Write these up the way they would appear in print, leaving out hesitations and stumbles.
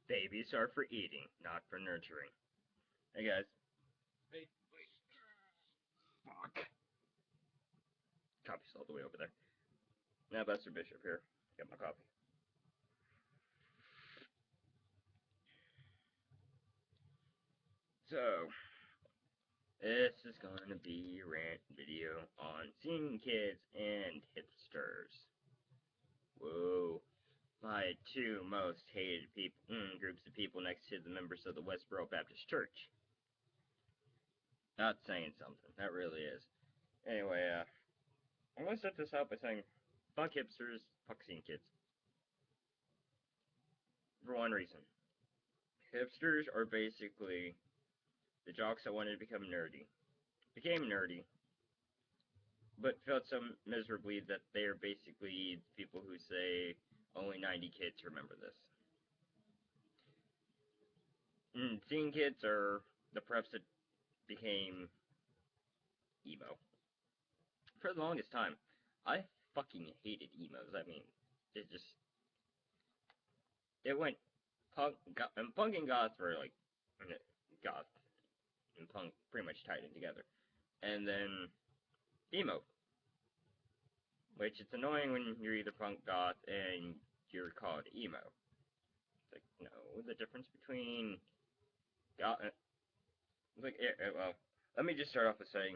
Babies are for eating, not for nurturing. Hey guys. Wait. Fuck. Coffee's all the way over there. Now Buster Bishop here. Get my coffee. So, this is going to be a rant video on seeing kids and hipsters. Whoa. My two most hated groups of people next to the members of the Westboro Baptist Church. Not saying something. That really is. Anyway, I'm going to start this out by saying, fuck hipsters, fuck scene kids. For one reason. Hipsters are basically the jocks that wanted to become nerdy. Became nerdy, but felt so miserably that they are basically the people who say only 90 kids remember this. Scene kids are the preps that became emo. For the longest time, I fucking hated emos. I mean, it went punk and goth were like, goth and punk pretty much tied in together. And then emo, which it's annoying when you're either punk goth and you're called emo. It's like, no, the difference between goth, like, well, let me just start off with saying,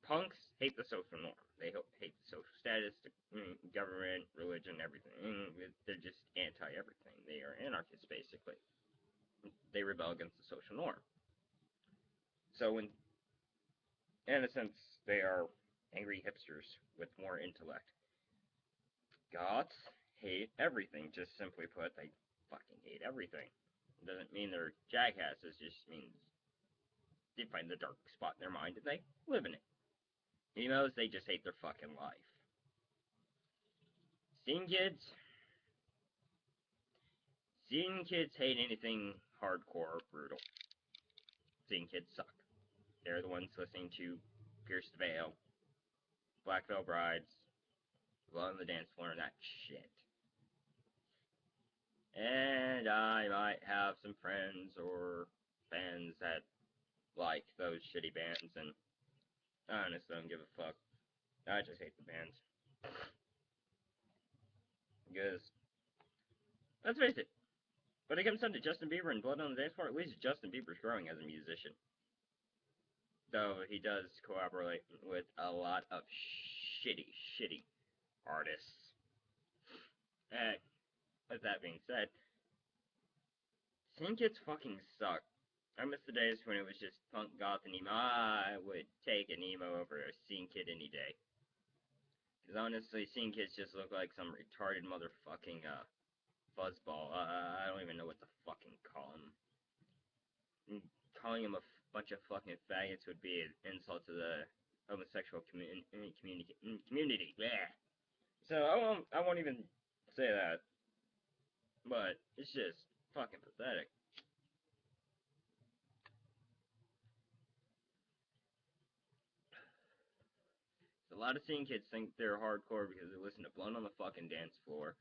punks hate the social norm. They hate the social status, the government, religion, everything. They're just anti-everything. They are anarchists, basically. They rebel against the social norm. So, in a sense, they are angry hipsters with more intellect. Goths hate everything. Just simply put, they fucking hate everything. It doesn't mean they're jackasses. It just means they find the dark spot in their mind and they live in it. Emos, they just hate their fucking life. Scene kids hate anything hardcore or brutal. Scene kids suck. They're the ones listening to Pierce the Veil, Black Veil Brides, Blood on the Dance Floor, and that shit. And I might have some friends or fans that like those shitty bands, and I honestly don't give a fuck. I just hate the bands. Because, let's face it, when it comes down to Justin Bieber and Blood on the Dance Floor, at least Justin Bieber's growing as a musician. Though he does collaborate with a lot of shitty artists. And with that being said, scene kids fucking suck. I miss the days when it was just punk, goth, and emo. I would take an emo over a scene kid any day. Because honestly, scene kids just look like some retarded motherfucking, fuzzball. I don't even know what to fucking call him. Calling him a bunch of fucking faggots would be an insult to the homosexual community. Yeah. So I won't even say that. But it's just fucking pathetic. A lot of scene kids think they're hardcore because they listen to Blood on the fucking Dance Floor,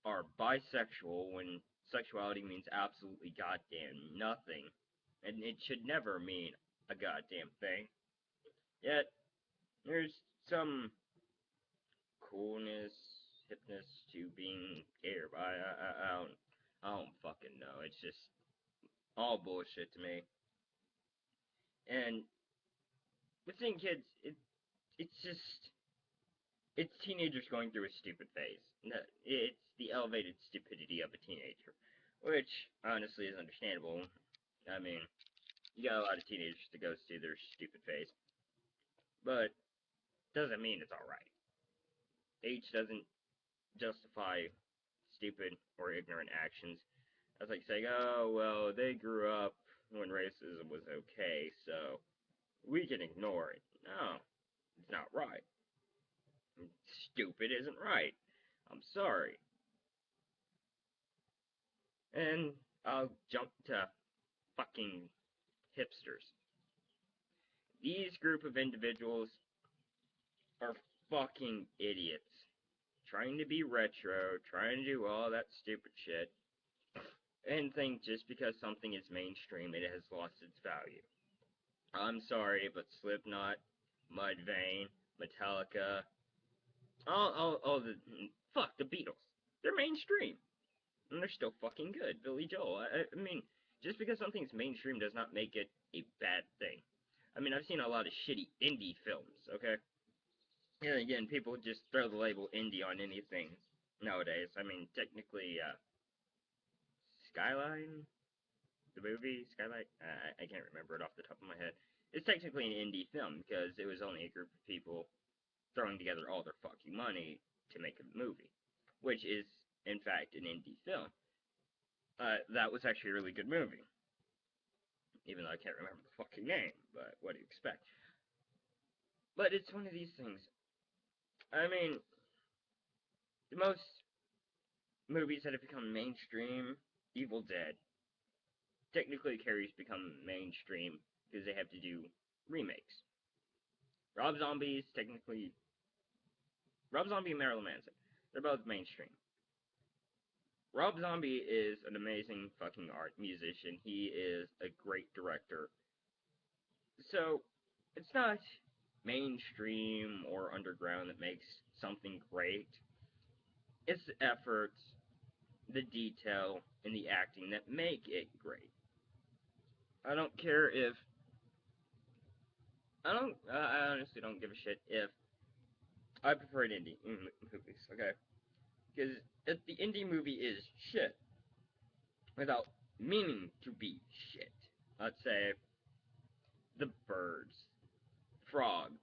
are bisexual when sexuality means absolutely goddamn nothing, and it should never mean a goddamn thing. Yet, there's some coolness, hipness to being gay or bi. I don't fucking know. It's just all bullshit to me. And with seeing kids, it's teenagers going through a stupid phase. It's the elevated stupidity of a teenager, which honestly is understandable. I mean, you got a lot of teenagers that go through their stupid phase, but doesn't mean it's alright. Age doesn't justify stupid or ignorant actions. That's like saying, oh, well, they grew up when racism was okay, so we can ignore it. No, it's not right. Stupid isn't right. I'm sorry. And I'll jump to fucking hipsters. These group of individuals are fucking idiots. trying to be retro, trying to do all that stupid shit, and think just because something is mainstream, it has lost its value. I'm sorry, but Slipknot, Mudvayne, Metallica, all the fuck the Beatles. They're mainstream, and they're still fucking good. Billy Joel. I mean, just because something's mainstream does not make it a bad thing. I mean, I've seen a lot of shitty indie films. Okay, and again, people just throw the label indie on anything nowadays. I mean, technically, Skyline, the movie Skyline, I can't remember it off the top of my head. It's technically an indie film because it was only a group of people throwing together all their fucking money to make a movie, which is in fact an indie film. That was actually a really good movie, even though I can't remember the fucking name. But what do you expect? But it's one of these things. I mean, the most movies that have become mainstream, Evil Dead, technically Carrie's become mainstream because they have to do remakes. Rob Zombie's technically Rob Zombie and Marilyn Manson. They're both mainstream. Rob Zombie is an amazing fucking art musician. He is a great director. So it's not mainstream or underground that makes something great. It's the efforts, the detail, and the acting that make it great. I don't care if I honestly don't give a shit if I prefer an indie movies, okay? Because if the indie movie is shit without meaning to be shit, let's say The Birds, Frogs,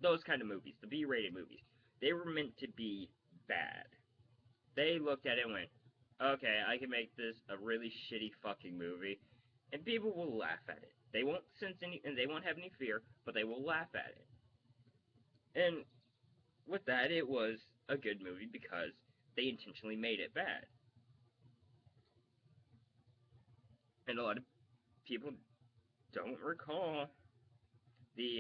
those kind of movies, the B-rated movies, they were meant to be bad. They looked at it and went, okay, I can make this a really shitty fucking movie, and people will laugh at it. They won't sense any, and they won't have any fear, but they will laugh at it. And with that, it was a good movie because they intentionally made it bad. And a lot of people don't recall the